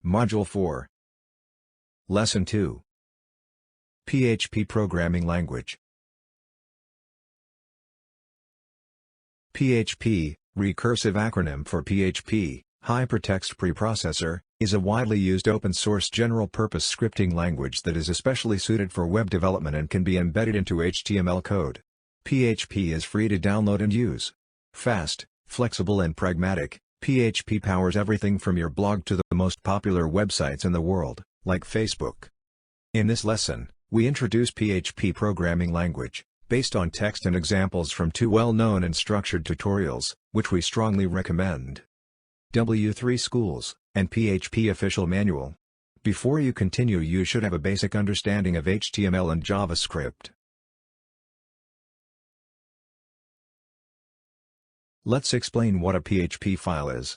Module 4. Lesson 2. PHP Programming Language. PHP, recursive acronym for PHP, Hypertext Preprocessor, is a widely used open-source general-purpose scripting language that is especially suited for web development and can be embedded into HTML code. PHP is free to download and use. Fast, flexible and pragmatic, PHP powers everything from your blog to the most popular websites in the world, like Facebook. In this lesson, we introduce PHP programming language, based on text and examples from two well-known and structured tutorials, which we strongly recommend. W3 Schools, and PHP Official Manual. Before you continue, you should have a basic understanding of HTML and JavaScript. Let's explain what a PHP file is.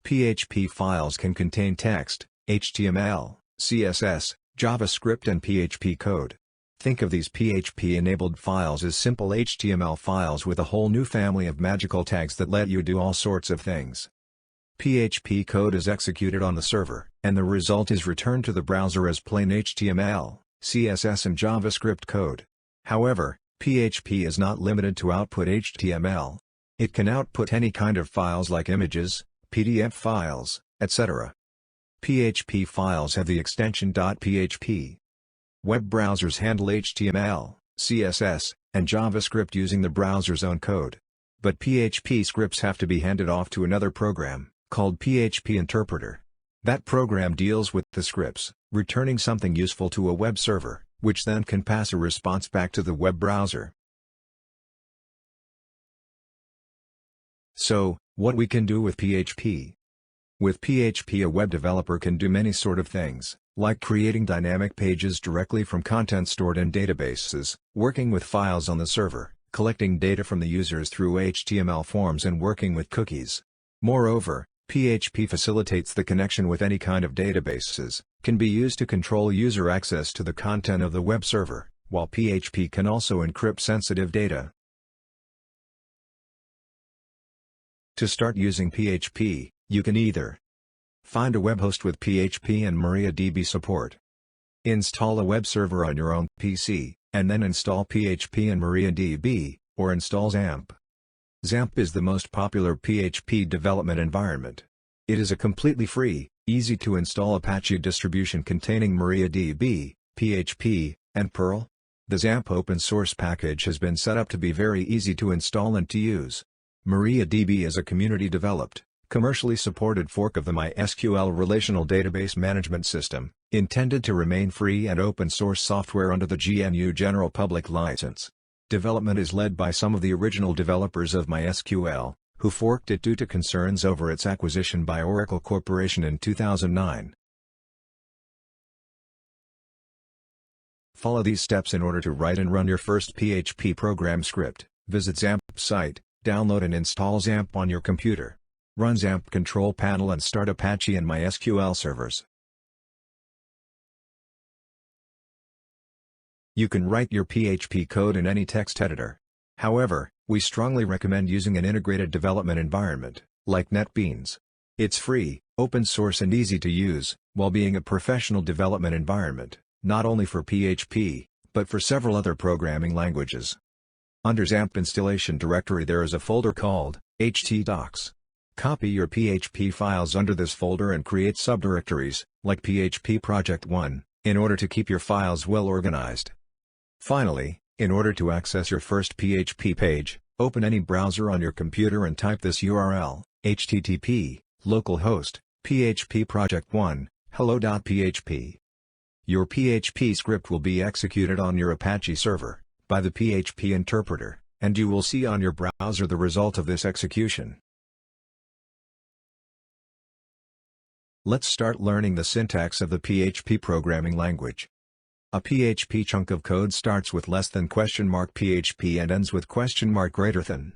PHP files can contain text, HTML, CSS, JavaScript and PHP code. Think of these PHP-enabled files as simple HTML files with a whole new family of magical tags that let you do all sorts of things. PHP code is executed on the server, and the result is returned to the browser as plain HTML, CSS and JavaScript code. However, PHP is not limited to output HTML. It can output any kind of files like images, PDF files, etc. PHP files have the extension .php. Web browsers handle HTML, CSS, and JavaScript using the browser's own code. But PHP scripts have to be handed off to another program, called PHP Interpreter. That program deals with the scripts, returning something useful to a web server, which then can pass a response back to the web browser. So, what we can do with PHP? With PHP, a web developer can do many sort of things, like creating dynamic pages directly from content stored in databases, working with files on the server, collecting data from the users through HTML forms and working with cookies. Moreover, PHP facilitates the connection with any kind of databases, can be used to control user access to the content of the web server, while PHP can also encrypt sensitive data. To start using PHP, you can either find a web host with PHP and MariaDB support, install a web server on your own PC, and then install PHP and MariaDB, or install XAMPP. XAMPP is the most popular PHP development environment. It is a completely free, easy-to-install Apache distribution containing MariaDB, PHP, and Perl. The XAMPP open-source package has been set up to be very easy to install and to use. MariaDB is a community-developed, commercially supported fork of the MySQL relational database management system, intended to remain free and open-source software under the GNU General Public License. Development is led by some of the original developers of MySQL, who forked it due to concerns over its acquisition by Oracle Corporation in 2009. Follow these steps in order to write and run your first PHP program script. Visit XAMPP site, download and install XAMPP on your computer. Run XAMPP control panel and start Apache and MySQL servers. You can write your PHP code in any text editor. However, we strongly recommend using an integrated development environment, like NetBeans. It's free, open source and easy to use, while being a professional development environment, not only for PHP, but for several other programming languages. Under XAMPP installation directory there is a folder called htdocs. Copy your PHP files under this folder and create subdirectories, like PHP Project 1, in order to keep your files well organized. Finally, in order to access your first PHP page, open any browser on your computer and type this URL, http, localhost, PHP Project 1, hello.php. Your PHP script will be executed on your Apache server, by the PHP interpreter, and you will see on your browser the result of this execution. Let's start learning the syntax of the PHP programming language. A PHP chunk of code starts with $PHP and ends with $.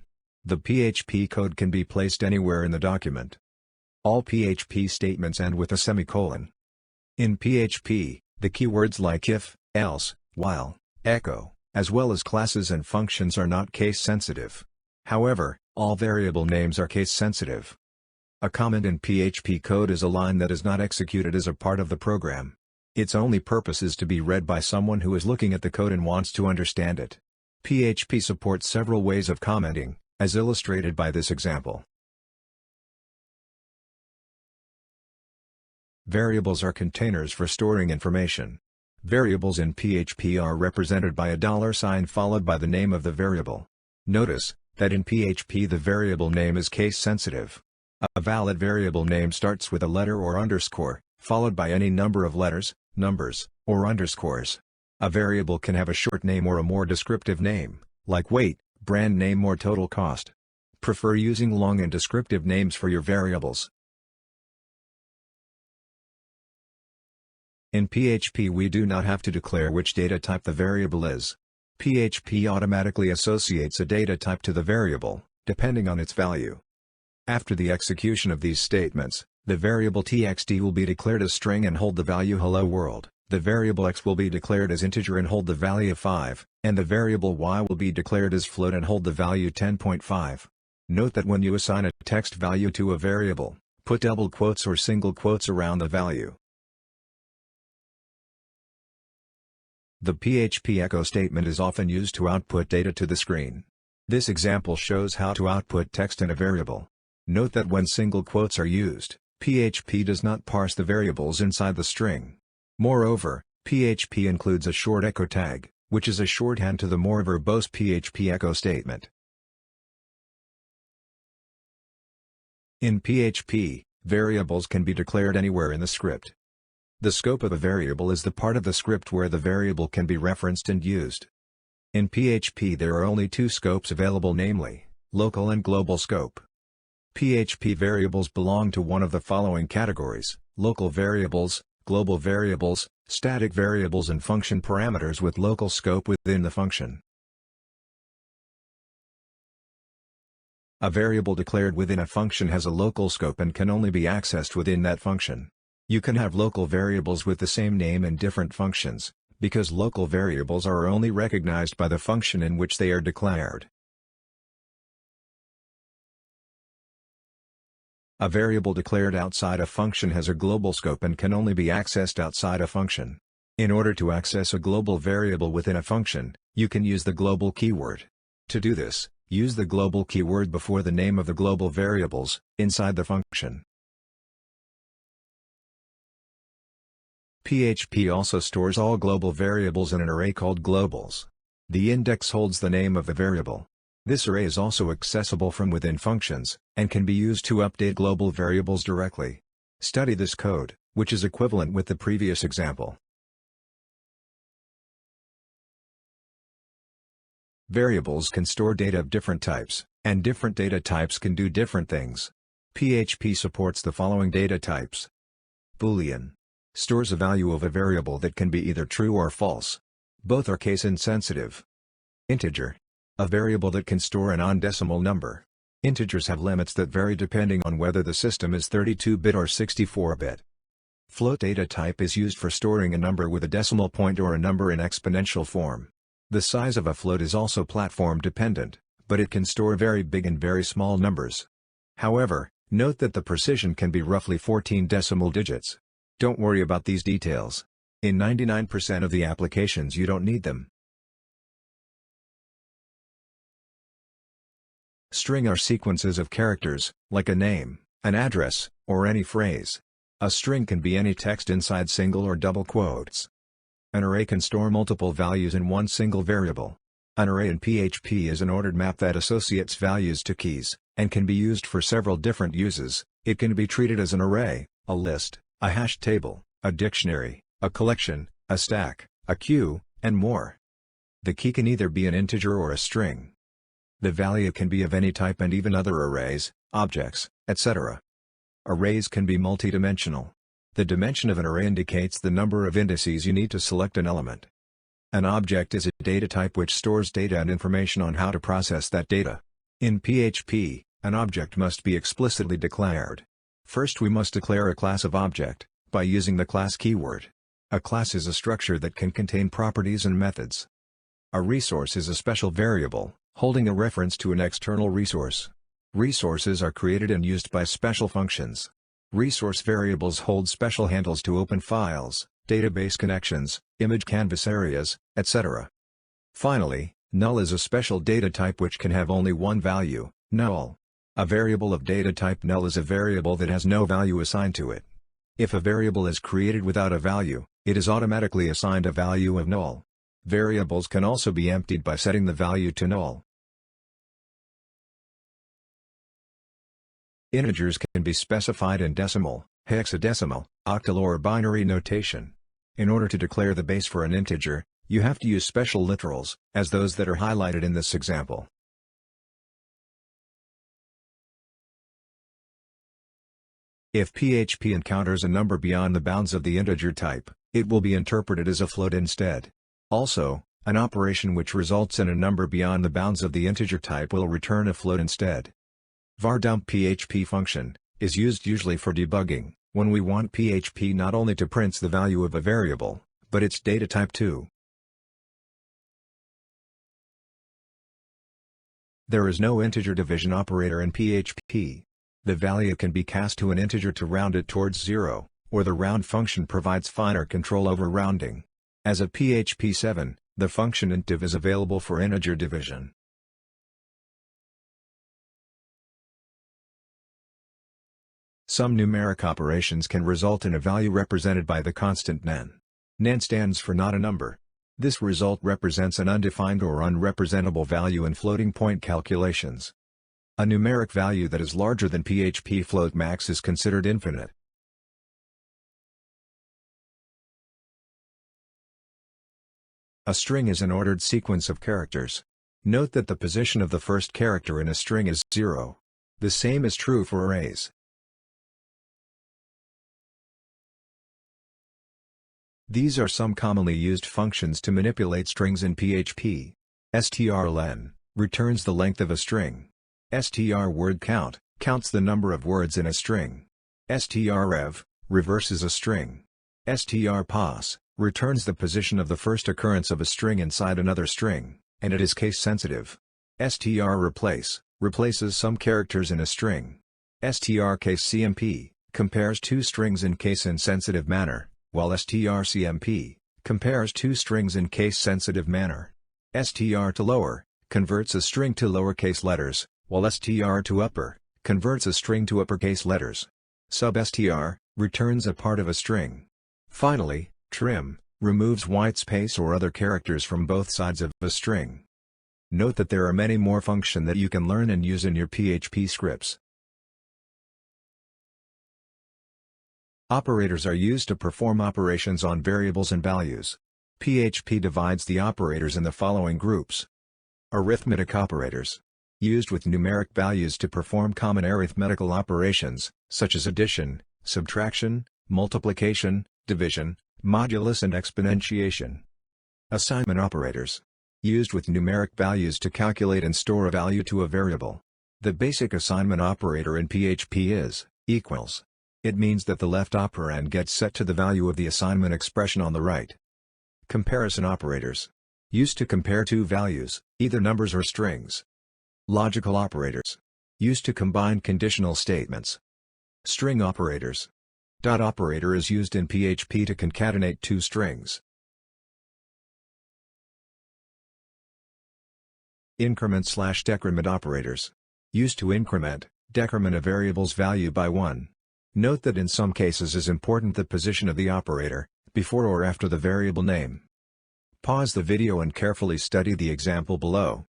The PHP code can be placed anywhere in the document. All PHP statements end with a semicolon. In PHP, the keywords like if, else, while, echo, as well as classes and functions are not case-sensitive. However, all variable names are case-sensitive. A comment in PHP code is a line that is not executed as a part of the program. Its only purpose is to be read by someone who is looking at the code and wants to understand it. PHP supports several ways of commenting, as illustrated by this example. Variables are containers for storing information. Variables in PHP are represented by a $sign followed by the name of the variable. Notice that in PHP the variable name is case-sensitive. A valid variable name starts with a letter or underscore, followed by any number of letters, numbers, or underscores. A variable can have a short name or a more descriptive name, like weight, brand name or total cost. Prefer using long and descriptive names for your variables. In PHP we do not have to declare which data type the variable is. PHP automatically associates a data type to the variable, depending on its value. After the execution of these statements, the variable txt will be declared as string and hold the value hello world, the variable x will be declared as integer and hold the value 5, and the variable y will be declared as float and hold the value 10.5. Note that when you assign a text value to a variable, put double quotes or single quotes around the value. The PHP echo statement is often used to output data to the screen. This example shows how to output text in a variable. Note that when single quotes are used, PHP does not parse the variables inside the string. Moreover, PHP includes a short echo tag, which is a shorthand to the more verbose PHP echo statement. In PHP, variables can be declared anywhere in the script. The scope of a variable is the part of the script where the variable can be referenced and used. In PHP there are only two scopes available, namely, local and global scope. PHP variables belong to one of the following categories: local variables, global variables, static variables and function parameters with local scope within the function. A variable declared within a function has a local scope and can only be accessed within that function. You can have local variables with the same name in different functions, because local variables are only recognized by the function in which they are declared. A variable declared outside a function has a global scope and can only be accessed outside a function. In order to access a global variable within a function, you can use the global keyword. To do this, use the global keyword before the name of the global variables, inside the function. PHP also stores all global variables in an array called globals. The index holds the name of the variable. This array is also accessible from within functions, and can be used to update global variables directly. Study this code, which is equivalent with the previous example. Variables can store data of different types, and different data types can do different things. PHP supports the following data types. Boolean stores a value of a variable that can be either true or false. Both are case insensitive. Integer, a variable that can store a non-decimal number. Integers have limits that vary depending on whether the system is 32-bit or 64-bit. Float data type is used for storing a number with a decimal point or a number in exponential form. The size of a float is also platform dependent, but it can store very big and very small numbers. However, note that the precision can be roughly 14 decimal digits. Don't worry about these details. In 99% of the applications you don't need them. String are sequences of characters, like a name, an address, or any phrase. A string can be any text inside single or double quotes. An array can store multiple values in one single variable. An array in PHP is an ordered map that associates values to keys, and can be used for several different uses. It can be treated as an array, a list, a hash table, a dictionary, a collection, a stack, a queue, and more. The key can either be an integer or a string. The value can be of any type and even other arrays, objects, etc. Arrays can be multidimensional. The dimension of an array indicates the number of indices you need to select an element. An object is a data type which stores data and information on how to process that data. In PHP, an object must be explicitly declared. First we must declare a class of object, by using the class keyword. A class is a structure that can contain properties and methods. A resource is a special variable, holding a reference to an external resource. Resources are created and used by special functions. Resource variables hold special handles to open files, database connections, image canvas areas, etc. Finally, null is a special data type which can have only one value, null. A variable of data type null is a variable that has no value assigned to it. If a variable is created without a value, it is automatically assigned a value of null. Variables can also be emptied by setting the value to null. Integers can be specified in decimal, hexadecimal, octal or binary notation. In order to declare the base for an integer, you have to use special literals, as those that are highlighted in this example. If PHP encounters a number beyond the bounds of the integer type, it will be interpreted as a float instead. Also, an operation which results in a number beyond the bounds of the integer type will return a float instead. var dump PHP function is used usually for debugging, when we want PHP not only to print the value of a variable, but its data type too. There is no integer division operator in PHP. The value can be cast to an integer to round it towards 0, or the round function provides finer control over rounding. As a PHP 7, the function intdiv is available for integer division. Some numeric operations can result in a value represented by the constant nen. Nen stands for not a number. This result represents an undefined or unrepresentable value in floating point calculations. A numeric value that is larger than PHP float max is considered infinite. A string is an ordered sequence of characters. Note that the position of the first character in a string is 0. The same is true for arrays. These are some commonly used functions to manipulate strings in PHP. strlen returns the length of a string. strwordCount counts the number of words in a string. strrev reverses a string. strpos returns the position of the first occurrence of a string inside another string, and it is case-sensitive. strreplace replaces some characters in a string. strcasecmp compares two strings in case-insensitive manner, while strcmp compares two strings in case-sensitive manner. str to lower converts a string to lowercase letters, while str to upper converts a string to uppercase letters. Substr returns a part of a string. Finally, trim removes white space or other characters from both sides of a string. Note that there are many more functions that you can learn and use in your PHP scripts. Operators are used to perform operations on variables and values. PHP divides the operators in the following groups. Arithmetic operators. Used with numeric values to perform common arithmetical operations, such as addition, subtraction, multiplication, division, modulus and exponentiation. Assignment operators. Used with numeric values to calculate and store a value to a variable. The basic assignment operator in PHP is equals. It means that the left operand gets set to the value of the assignment expression on the right. Comparison operators. Used to compare two values, either numbers or strings. Logical operators. Used to combine conditional statements. String operators. Dot operator is used in PHP to concatenate two strings. Increment/decrement operators. Used to increment, decrement a variable's value by 1. Note that in some cases is important the position of the operator, before or after the variable name. Pause the video and carefully study the example below.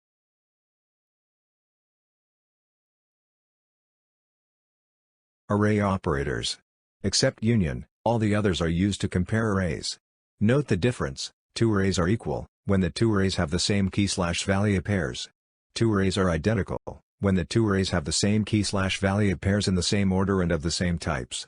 Array operators. Except union, all the others are used to compare arrays. Note the difference: two arrays are equal, when the two arrays have the same key/value pairs. Two arrays are identical, when the two arrays have the same key/value pairs in the same order and of the same types.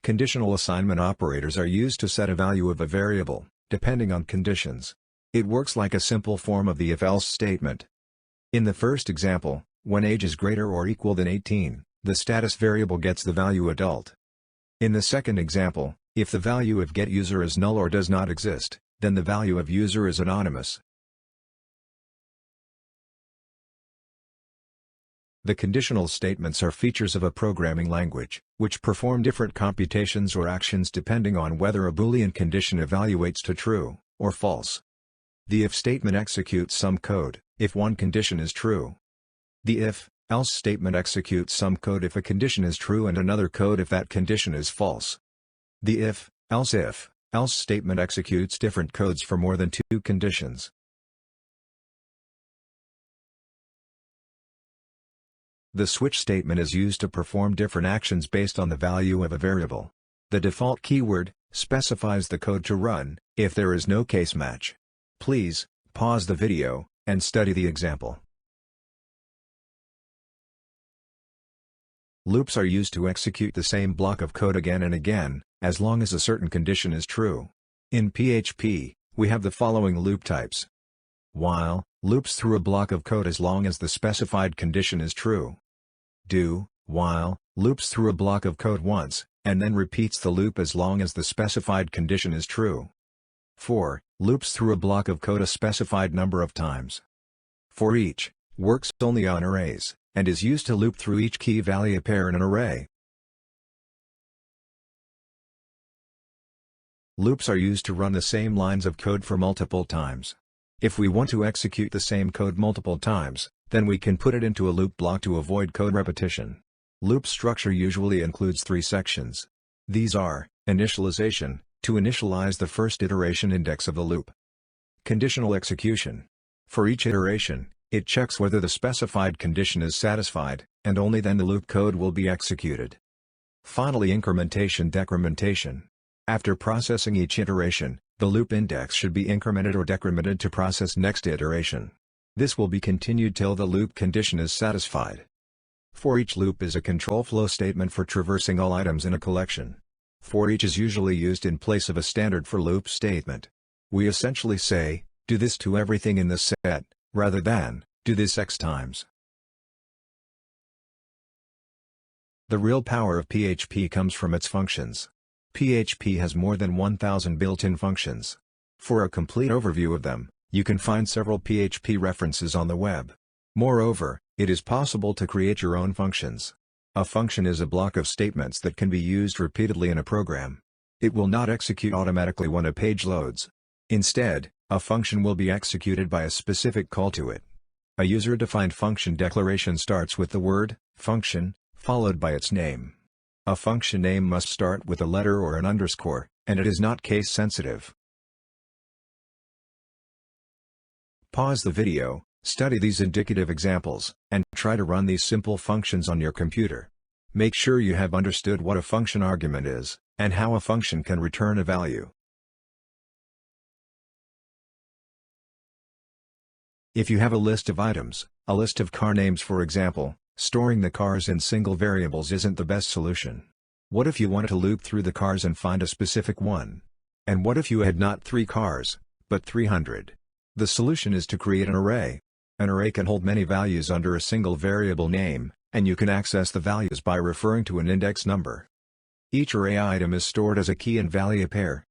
Conditional assignment operators are used to set a value of a variable, depending on conditions. It works like a simple form of the if-else statement. In the first example, when age is greater or equal than 18, the status variable gets the value adult. In the second example, if the value of getUser is null or does not exist, then the value of user is anonymous. The conditional statements are features of a programming language, which perform different computations or actions depending on whether a Boolean condition evaluates to true or false. The if statement executes some code, if one condition is true. The if-else statement executes some code if a condition is true and another code if that condition is false. The if-else statement executes different codes for more than two conditions. The switch statement is used to perform different actions based on the value of a variable. The default keyword specifies the code to run if there is no case match. Please pause the video and study the example. Loops are used to execute the same block of code again and again, as long as a certain condition is true. In PHP, we have the following loop types. While loops through a block of code as long as the specified condition is true. Do while loops through a block of code once, and then repeats the loop as long as the specified condition is true. For loops through a block of code a specified number of times. For each works only on arrays, and is used to loop through each key-value pair in an array. Loops are used to run the same lines of code for multiple times. If we want to execute the same code multiple times, then we can put it into a loop block to avoid code repetition. Loop structure usually includes three sections. These are: initialization, to initialize the first iteration index of the loop. Conditional execution. For each iteration, it checks whether the specified condition is satisfied, and only then the loop code will be executed. Finally, incrementation-decrementation. After processing each iteration, the loop index should be incremented or decremented to process next iteration. This will be continued till the loop condition is satisfied. For each loop is a control flow statement for traversing all items in a collection. For each is usually used in place of a standard for loop statement. We essentially say, do this to everything in the set, rather than, do this X times. The real power of PHP comes from its functions. PHP has more than 1,000 built-in functions. For a complete overview of them, you can find several PHP references on the web. Moreover, it is possible to create your own functions. A function is a block of statements that can be used repeatedly in a program. It will not execute automatically when a page loads. Instead, a function will be executed by a specific call to it. A user-defined function declaration starts with the word function, followed by its name. A function name must start with a letter or an underscore, and it is not case-sensitive. Pause the video, study these indicative examples, and try to run these simple functions on your computer. Make sure you have understood what a function argument is, and how a function can return a value. If you have a list of items, a list of car names for example, storing the cars in single variables isn't the best solution. What if you wanted to loop through the cars and find a specific one? And what if you had not 3 cars, but 300? The solution is to create an array. An array can hold many values under a single variable name, and you can access the values by referring to an index number. Each array item is stored as a key and value pair.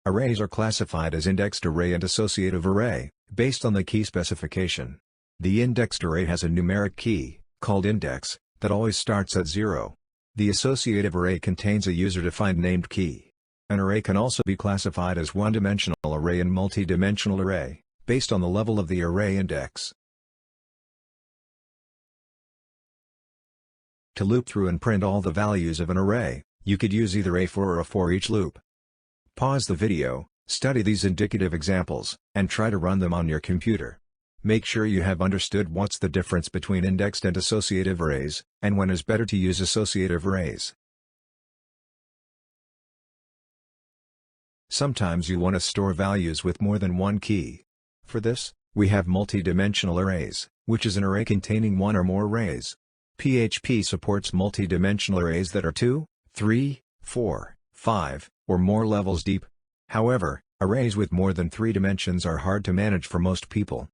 Arrays are classified as indexed array and associative array, based on the key specification. The indexed array has a numeric key, called index, that always starts at 0. The associative array contains a user-defined named key. An array can also be classified as one-dimensional array and multi-dimensional array, based on the level of the array index. To loop through and print all the values of an array, you could use either a for or a for each loop. Pause the video, study these indicative examples, and try to run them on your computer. Make sure you have understood what's the difference between indexed and associative arrays, and when is better to use associative arrays. Sometimes you want to store values with more than one key. For this, we have multi-dimensional arrays, which is an array containing one or more arrays. PHP supports multi-dimensional arrays that are 2, 3, 4, 5, or more levels deep. However, arrays with more than 3 dimensions are hard to manage for most people.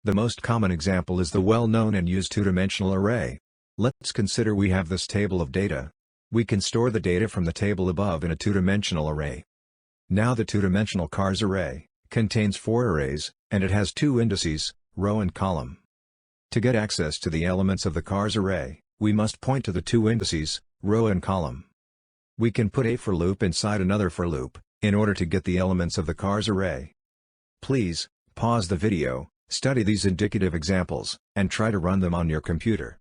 The most common example is the well-known and used 2-dimensional array. Let's consider we have this table of data. We can store the data from the table above in a 2-dimensional array. Now the 2-dimensional cars array contains 4 arrays, and it has 2 indices, row and column. To get access to the elements of the cars array, we must point to the two indices, row and column. We can put a for loop inside another for loop, in order to get the elements of the cars array. Please, pause the video, study these indicative examples, and try to run them on your computer.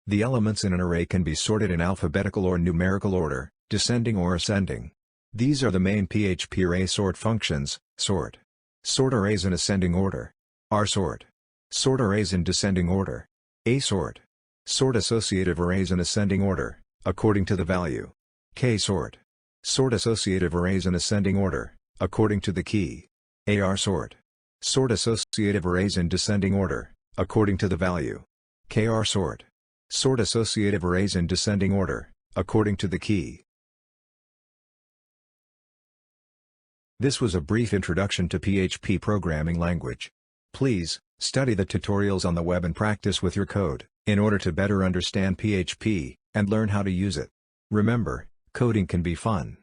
The elements in an array can be sorted in alphabetical or numerical order, descending or ascending. These are the main PHP array sort functions: sort arrays in ascending order, rsort arrays in descending order, asort associative arrays in ascending order, according to the value, ksort associative arrays in ascending order, according to the key, arsort associative arrays in descending order, according to the value, krsort associative arrays in descending order, according to the key. This was a brief introduction to PHP programming language. Please, study the tutorials on the web and practice with your code, in order to better understand PHP, and learn how to use it. Remember, coding can be fun.